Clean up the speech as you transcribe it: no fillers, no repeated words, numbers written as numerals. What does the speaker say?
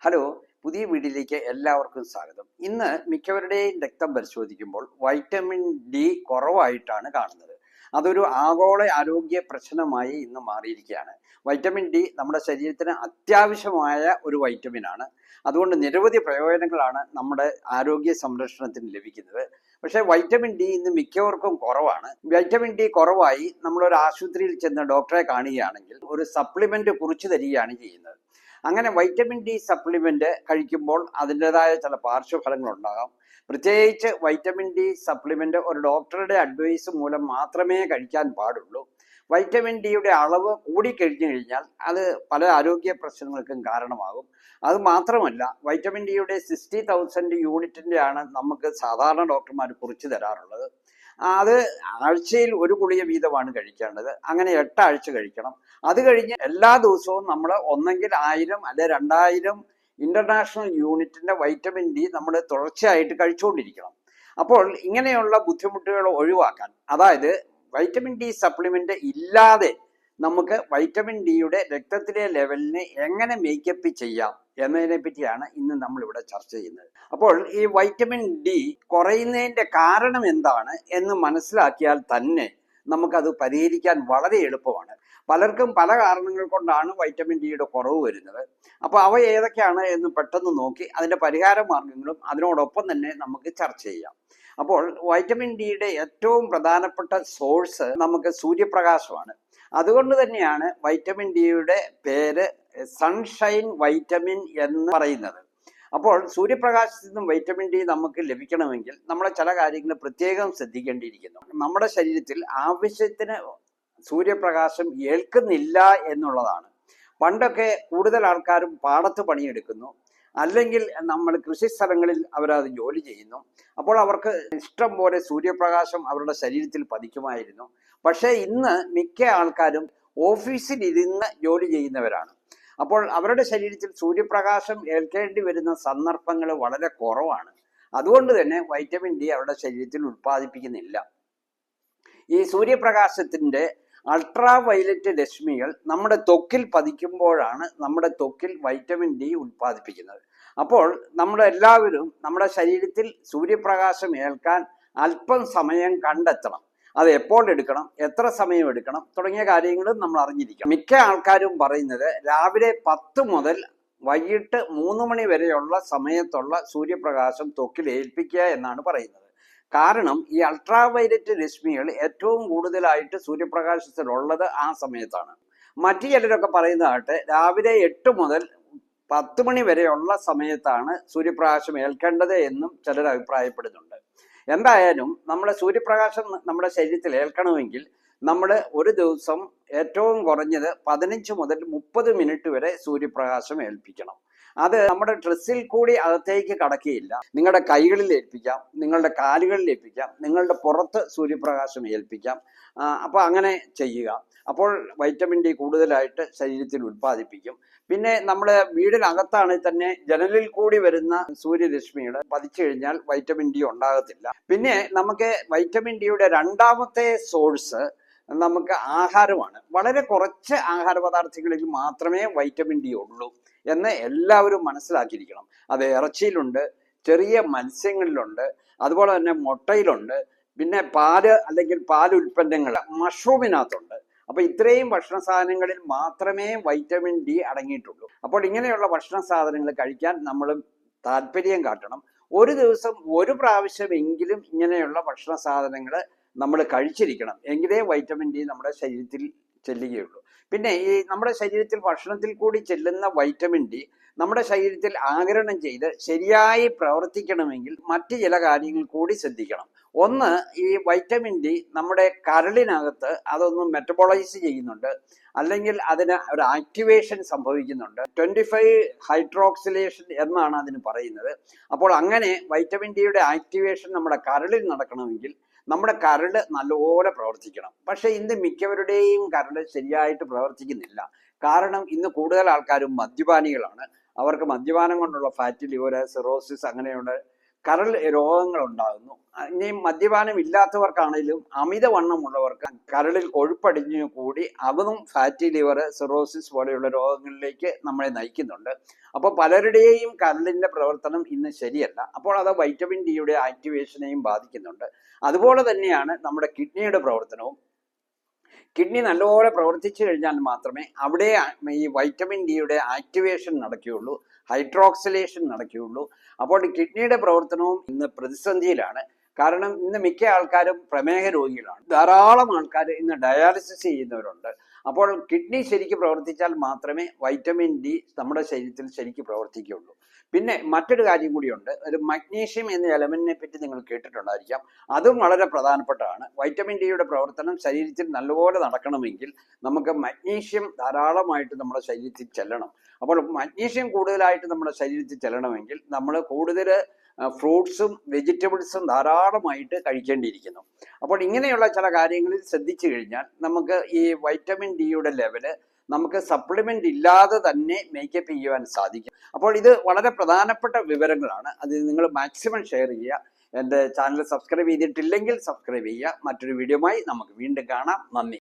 Hello, പുതിയ വീഡിയോയിലേക്ക് എല്ലാവർക്കും സ്വാഗതം. ഇന്ന് മിക്കവരുടെയും രക്തം പരിശോധിക്കുമ്പോൾ വൈറ്റമിൻ ഡി കുറവായിട്ടാണ് കാണുന്നത്. അതൊരു ആഗോള ആരോഗ്യ പ്രശ്നമായി ഇന്ന് മാറിയിരിക്കുകയാണ്. വൈറ്റമിൻ ഡി നമ്മുടെ ശരീരത്തിന് അത്യാവശ്യമായ ഒരു വൈറ്റമിനാണ്. അതുകൊണ്ട് നിരവധി പ്രയോജനങ്ങളാണ് നമ്മുടെ ആരോഗ്യ സംരക്ഷണത്തിന് ലഭിക്കുന്നത്. പക്ഷേ വൈറ്റമിൻ ഡി ഇന്ന് മിക്കവർക്കും കുറവാണ്. വൈറ്റമിൻ ഡി കുറവായി നമ്മളൊരു ആശുപത്രിയിൽ ചെന്ന് ഡോക്ടറെ കാണുകയാണെങ്കിൽ ഒരു സപ്ലിമെന്റ് കുറിച്ചു തരികയാണ് ചെയ്യുന്നത്. അങ്ങനെ വൈറ്റമിൻ ഡി സപ്ലിമെന്റ് കഴിക്കുമ്പോൾ അതിൻ്റെതായ ചില പാർശ്വഫലങ്ങൾ ഉണ്ടാകാം. പ്രത്യേകിച്ച് വൈറ്റമിൻ ഡി സപ്ലിമെന്റ് ഒരു ഡോക്ടറുടെ അഡ്വൈസ് മൂലം മാത്രമേ കഴിക്കാൻ പാടുള്ളൂ. വൈറ്റമിൻ ഡിയുടെ അളവ് കൂടിക്കഴിഞ്ഞു കഴിഞ്ഞാൽ അത് പല ആരോഗ്യ പ്രശ്നങ്ങൾക്കും കാരണമാകും. അത് മാത്രമല്ല, വൈറ്റമിൻ ഡിയുടെ 60,000 യൂണിറ്റിൻ്റെ ആണ് നമുക്ക് സാധാരണ ഡോക്ടർമാർ കുറിച്ച് തരാറുള്ളത്. അത് ആഴ്ചയിൽ ഒരു ഗുളിക വീതമാണ് കഴിക്കേണ്ടത്. അങ്ങനെ 8 ആഴ്ച കഴിക്കണം. അത് കഴിഞ്ഞ് എല്ലാ ദിവസവും നമ്മൾ ഒന്നെങ്കിൽ 1000 അല്ലെ 2000 ഇന്റർനാഷണൽ യൂണിറ്റിന്റെ വൈറ്റമിൻ ഡി നമ്മൾ തുടർച്ചയായിട്ട് കഴിച്ചുകൊണ്ടിരിക്കണം. അപ്പോൾ ഇങ്ങനെയുള്ള ബുദ്ധിമുട്ടുകൾ ഒഴിവാക്കാൻ, അതായത് വൈറ്റമിൻ ഡി സപ്ലിമെന്റ് ഇല്ലാതെ നമുക്ക് വൈറ്റമിൻ ഡിയുടെ രക്തത്തിലെ ലെവലിനെ എങ്ങനെ മേക്കപ്പ് ചെയ്യാം എന്നതിനെ പറ്റിയാണ് ഇന്ന് നമ്മൾ ഇവിടെ ചർച്ച ചെയ്യുന്നത്. അപ്പോൾ ഈ വൈറ്റമിൻ ഡി കുറയുന്നതിന്റെ കാരണം എന്താണ് എന്ന് മനസ്സിലാക്കിയാൽ തന്നെ നമുക്കത് പരിഹരിക്കാൻ വളരെ എളുപ്പമാണ്. പലർക്കും പല കാരണങ്ങൾ കൊണ്ടാണ് വൈറ്റമിൻ ഡിയുടെ കുറവ് വരുന്നത്. അപ്പോൾ അവ ഏതൊക്കെയാണ് എന്ന് പെട്ടെന്ന് നോക്കി അതിന്റെ പരിഹാര മാർഗങ്ങളും അതിനോടൊപ്പം തന്നെ നമുക്ക് ചർച്ച ചെയ്യാം. അപ്പോൾ വൈറ്റമിൻ ഡിയുടെ ഏറ്റവും പ്രധാനപ്പെട്ട സോഴ്സ് നമുക്ക് സൂര്യപ്രകാശമാണ്. അതുകൊണ്ട് തന്നെയാണ് വൈറ്റമിൻ ഡിയുടെ പേര് സൺഷൈൻ വൈറ്റമിൻ എന്ന് പറയുന്നത്. അപ്പോൾ സൂര്യപ്രകാശത്തിൽ നിന്നും വൈറ്റമിൻ ഡി നമുക്ക് ലഭിക്കണമെങ്കിൽ നമ്മൾ ചില കാര്യങ്ങൾ പ്രത്യേകം ശ്രദ്ധിക്കേണ്ടിയിരിക്കുന്നു. നമ്മുടെ ശരീരത്തിൽ ആവശ്യത്തിന് സൂര്യപ്രകാശം ഏൽക്കുന്നില്ല എന്നുള്ളതാണ്. പണ്ടൊക്കെ കൂടുതൽ ആൾക്കാരും പാടത്ത് പണിയെടുക്കുന്നു, അല്ലെങ്കിൽ നമ്മൾ കൃഷിസ്ഥലങ്ങളിൽ അവരത് ജോലി ചെയ്യുന്നു. അപ്പോൾ അവർക്ക് ഇഷ്ടം പോലെ സൂര്യപ്രകാശം അവരുടെ ശരീരത്തിൽ പതിക്കുമായിരുന്നു. പക്ഷേ ഇന്ന് മിക്ക ആൾക്കാരും ഓഫീസിൽ ഇരുന്ന് ജോലി ചെയ്യുന്നവരാണ്. അപ്പോൾ അവരുടെ ശരീരത്തിൽ സൂര്യപ്രകാശം ഏൽക്കേണ്ടി വരുന്ന സന്ദർഭങ്ങൾ വളരെ കുറവാണ്. അതുകൊണ്ട് തന്നെ വൈറ്റമിൻ ഡി അവരുടെ ശരീരത്തിൽ ഉൽപ്പാദിപ്പിക്കുന്നില്ല. ഈ സൂര്യപ്രകാശത്തിന്റെ അൾട്രാ വയലറ്റ് രശ്മികൾ നമ്മുടെ ത്വക്കിൽ പതിക്കുമ്പോഴാണ് നമ്മുടെ ത്വക്കിൽ വൈറ്റമിൻ ഡി ഉൽപ്പാദിപ്പിക്കുന്നത്. അപ്പോൾ നമ്മളെല്ലാവരും നമ്മുടെ ശരീരത്തിൽ സൂര്യപ്രകാശം ഏൽക്കാൻ അല്പം സമയം കണ്ടെത്തണം. അത് എപ്പോൾ എടുക്കണം, എത്ര സമയം എടുക്കണം തുടങ്ങിയ കാര്യങ്ങളും നമ്മൾ അറിഞ്ഞിരിക്കണം. മിക്ക ആൾക്കാരും പറയുന്നത് രാവിലെ 10 മുതൽ വൈകിട്ട് 3 മണി വരെയുള്ള സമയത്തുള്ള സൂര്യപ്രകാശം ത്വക്കിൽ ഏൽപ്പിക്കുക എന്നാണ് പറയുന്നത്. കാരണം ഈ അൾട്രാ വയലറ്റ് രശ്മികൾ ഏറ്റവും കൂടുതലായിട്ട് സൂര്യപ്രകാശത്തിലുള്ളത് ആ സമയത്താണ്. മറ്റു ചിലരൊക്കെ പറയുന്നതാകട്ടെ രാവിലെ 8 മുതൽ 10 മണി വരെയുള്ള സമയത്താണ് സൂര്യപ്രകാശം ഏൽക്കേണ്ടത് എന്നും ചിലർ അഭിപ്രായപ്പെടുന്നുണ്ട്. എന്തായാലും നമ്മുടെ സൂര്യപ്രകാശം നമ്മുടെ ശരീരത്തിൽ ഏൽക്കണമെങ്കിൽ നമ്മൾ ഒരു ദിവസം ഏറ്റവും കുറഞ്ഞത് 15 മുതൽ 30 മിനിറ്റ് വരെ സൂര്യപ്രകാശം ഏൽപ്പിക്കണം. അത് നമ്മുടെ ഡ്രസ്സിൽ കൂടി അകത്തേക്ക് കടക്കുകയില്ല. നിങ്ങളുടെ കൈകളിൽ ഏൽപ്പിക്കാം, നിങ്ങളുടെ കാലുകളിൽ ഏൽപ്പിക്കാം, നിങ്ങളുടെ പുറത്ത് സൂര്യപ്രകാശം ഏൽപ്പിക്കാം. അപ്പോൾ അങ്ങനെ ചെയ്യുക. അപ്പോൾ വൈറ്റമിൻ ഡി കൂടുതലായിട്ട് ശരീരത്തിൽ ഉൽപ്പാദിപ്പിക്കും. പിന്നെ നമ്മൾ വീടിനകത്താണെങ്കിൽ തന്നെ ജനലിൽ കൂടി വരുന്ന സൂര്യരശ്മികൾ പതിച്ചു കഴിഞ്ഞാൽ വൈറ്റമിൻ ഡി ഉണ്ടാകത്തില്ല. പിന്നെ നമുക്ക് വൈറ്റമിൻ ഡിയുടെ രണ്ടാമത്തെ സോഴ്സ് നമുക്ക് ആഹാരമാണ്. വളരെ കുറച്ച് ആഹാര പദാർത്ഥങ്ങളിൽ മാത്രമേ വൈറ്റമിൻ ഡി ഉള്ളൂ എന്ന് എല്ലാവരും മനസ്സിലാക്കിയിരിക്കണം. അത് ഇറച്ചിയിലുണ്ട്, ചെറിയ മത്സ്യങ്ങളിലുണ്ട്, അതുപോലെ തന്നെ മുട്ടയിലുണ്ട്, പിന്നെ പാല് അല്ലെങ്കിൽ പാലുൽപ്പന്നങ്ങൾ മഷ്റൂമിനകത്തുണ്ട്. അപ്പൊ ഇത്രയും ഭക്ഷണ സാധനങ്ങളിൽ മാത്രമേ വൈറ്റമിൻ ഡി അടങ്ങിയിട്ടുള്ളൂ. അപ്പോൾ ഇങ്ങനെയുള്ള ഭക്ഷണ സാധനങ്ങൾ കഴിക്കാൻ നമ്മൾ താല്പര്യം കാട്ടണം. ഒരു ദിവസം ഒരു പ്രാവശ്യമെങ്കിലും ഇങ്ങനെയുള്ള ഭക്ഷണ സാധനങ്ങൾ നമ്മൾ കഴിച്ചിരിക്കണം. എങ്കിലേ വൈറ്റമിൻ ഡി നമ്മുടെ ശരീരത്തിൽ ചെല്ലുകയുള്ളൂ. പിന്നെ ഈ നമ്മുടെ ശരീരത്തിൽ ഭക്ഷണത്തിൽ കൂടി ചെല്ലുന്ന വൈറ്റമിൻ ഡി നമ്മുടെ ശരീരത്തിൽ ആഗിരണം ചെയ്ത് ശരിയായി പ്രവർത്തിക്കണമെങ്കിൽ മറ്റ് ചില കാര്യങ്ങൾ കൂടി ശ്രദ്ധിക്കണം. ഒന്ന്, ഈ വൈറ്റമിൻ ഡി നമ്മുടെ കരളിനകത്ത് അതൊന്ന് മെറ്റബോളൈസ് ചെയ്യുന്നുണ്ട്, അല്ലെങ്കിൽ അതിന് ഒരു ആക്ടിവേഷൻ സംഭവിക്കുന്നുണ്ട്. 25 ഹൈഡ്രോക്സിലേഷൻ എന്നാണ് അതിന് പറയുന്നത്. അപ്പോൾ അങ്ങനെ വൈറ്റമിൻ ഡിയുടെ ആക്ടിവേഷൻ നമ്മുടെ കരളിൽ നടക്കണമെങ്കിൽ നമ്മുടെ കരട് നല്ലപോലെ പ്രവർത്തിക്കണം. പക്ഷെ ഇന്ന് മിക്കവരുടെയും കരട് ശരിയായിട്ട് പ്രവർത്തിക്കുന്നില്ല. കാരണം ഇന്ന് കൂടുതൽ ആൾക്കാരും മദ്യപാനികളാണ്. അവർക്ക് മദ്യപാനം കൊണ്ടുള്ള ഫാറ്റി ലിവർ, സിറോസിസ് അങ്ങനെയുള്ള കരൾ രോഗങ്ങൾ ഉണ്ടാകുന്നു. ഇനി മദ്യപാനം ഇല്ലാത്തവർക്കാണെങ്കിലും അമിതവണ്ണമുള്ളവർക്ക് കരളിൽ കൊഴുപ്പടിഞ്ഞു കൂടി അതും ഫാറ്റി ലിവർ, സിറോസിസ് പോലെയുള്ള രോഗങ്ങളിലേക്ക് നമ്മളെ നയിക്കുന്നുണ്ട്. അപ്പോൾ പലരുടെയും കരളിന്റെ പ്രവർത്തനം ഇന്ന് ശരിയല്ല. അപ്പോൾ അത് വൈറ്റമിൻ ഡിയുടെ ആക്ടിവേഷനെയും ബാധിക്കുന്നുണ്ട്. അതുപോലെ തന്നെയാണ് നമ്മുടെ കിഡ്നിയുടെ പ്രവർത്തനവും. കിഡ്നി നല്ലപോലെ പ്രവർത്തിച്ചു കഴിഞ്ഞാൽ മാത്രമേ അവിടെ ഈ വൈറ്റമിൻ ഡിയുടെ ആക്ടിവേഷൻ നടക്കുകയുള്ളൂ, ഹൈഡ്രോക്സിലേഷൻ നടക്കുകയുള്ളൂ. അപ്പോൾ കിഡ്നിയുടെ പ്രവർത്തനവും ഇന്ന് പ്രതിസന്ധിയിലാണ്. കാരണം ഇന്ന് മിക്ക ആൾക്കാരും പ്രമേഹ രോഗികളാണ്. ധാരാളം ആൾക്കാർ ഇന്ന് ഡയാലിസിസ് ചെയ്യുന്നവരുണ്ട്. അപ്പോൾ കിഡ്നി ശരിക്ക് പ്രവർത്തിച്ചാൽ മാത്രമേ വൈറ്റമിൻ ഡി നമ്മുടെ ശരീരത്തിൽ ശരിക്ക് പ്രവർത്തിക്കുകയുള്ളൂ. പിന്നെ മറ്റൊരു കാര്യം കൂടിയുണ്ട്. ഒരു മഗ്നീഷ്യം എന്ന എലമെന്റിനെ പറ്റി നിങ്ങൾ കേട്ടിട്ടുണ്ടായിരിക്കാം. അതും വളരെ പ്രധാനപ്പെട്ടതാണ്. വൈറ്റമിൻ ഡിയുടെ പ്രവർത്തനം ശരീരത്തിൽ നല്ലപോലെ നടക്കണമെങ്കിൽ നമുക്ക് മഗ്നീഷ്യം ധാരാളമായിട്ട് നമ്മുടെ ശരീരത്തിൽ ചെല്ലണം. അപ്പോൾ മഗ്നീഷ്യം കൂടുതലായിട്ട് നമ്മുടെ ശരീരത്തിൽ ചെല്ലണമെങ്കിൽ നമ്മൾ കൂടുതൽ ഫ്രൂട്ട്സും വെജിറ്റബിൾസും ധാരാളമായിട്ട് കഴിക്കേണ്ടിയിരിക്കുന്നു. അപ്പോൾ ഇങ്ങനെയുള്ള ചില കാര്യങ്ങളിൽ ശ്രദ്ധിച്ചു കഴിഞ്ഞാൽ നമുക്ക് ഈ വൈറ്റമിൻ ഡിയുടെ ലെവല് നമുക്ക് സപ്ലിമെന്റ് ഇല്ലാതെ തന്നെ മേക്കപ്പ് ചെയ്യുവാൻ സാധിക്കും. അപ്പോൾ ഇത് വളരെ പ്രധാനപ്പെട്ട വിവരങ്ങളാണ്. അത് നിങ്ങൾ മാക്സിമം ഷെയർ ചെയ്യുക. എൻ്റെ ചാനൽ സബ്സ്ക്രൈബ് ചെയ്തിട്ടില്ലെങ്കിൽ സബ്സ്ക്രൈബ് ചെയ്യുക. മറ്റൊരു വീഡിയോയുമായി നമുക്ക് വീണ്ടും കാണാം. നന്ദി.